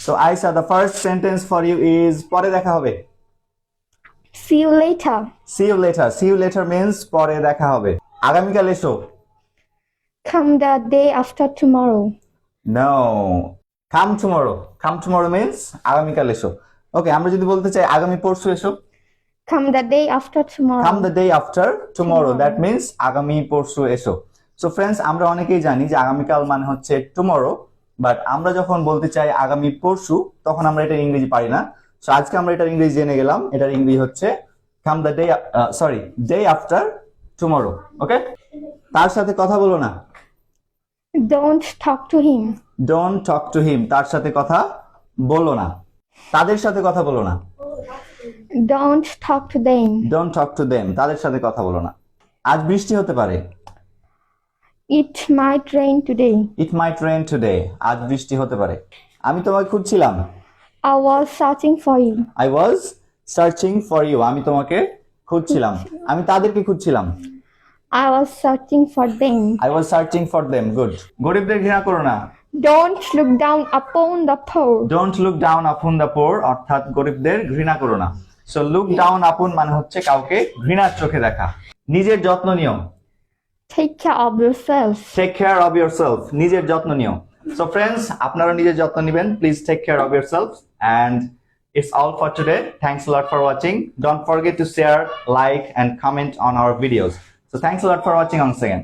So Aisha, the first sentence for you is পরে দেখা হবে. See you later. See you later. See you later means পরে দেখা হবে. আগামীকাল এসো. Come the day after tomorrow. No. Come tomorrow. Come tomorrow means আগামীকাল এসো. ওকে, আমরা যদি বলতে চাই আগামী পরশু এসো. Come the day after tomorrow. Come the day after tomorrow. That means আগামী পরশু এসো. So friends, আমরা অনেকেই জানি যে আগামীকাল মানে হচ্ছে tomorrow, বাট আমরা যখন বলতে চাই আগামী পরশু তখন আমরা এটা ইংরেজি পারি না। সো আজকে আমরা এটার ইংরেজি জেনে গেলাম। এটার ইংরেজি হচ্ছে come the day day after tomorrow. ওকে, তার সাথে কথা বলো না। Don't talk to him. Don't talk to him. তার সাথে কথা বলো না। তাদের সাথে কথা বলো না। Don't talk to them. Don't talk to them. তাদের সাথে কথা বলো না। আজ বৃষ্টি হতে পারে। It might rain today. It might rain today. আজ বৃষ্টি হতে পারে। আমি তোমাকে খুঁজছিলাম। I was searching for you. I was searching for you. আমি তোমাকে খুঁজছিলাম। আমি তাদেরকে খুঁজছিলাম। I was searching for them. I was searching for them. Good. গরিবদের ঘৃণা করো না। Don't look down upon the poor. Don't look down upon the poor. অর্থাৎ গরিবদের ঘৃণা করো না। So look down upon মানে হচ্ছে কাউকে ঘৃণার চোখে দেখা। নিজের যত্ন নিও। Take care of yourself. Take care of yourself. নিজের যত্ন নিও। So friends, আপনারা নিজের যত্ন নেবেন. Please take care of yourself. And it's all for today. Thanks a lot for watching. Don't forget to share, like, and comment on our videos. So thanks a lot for watching once again.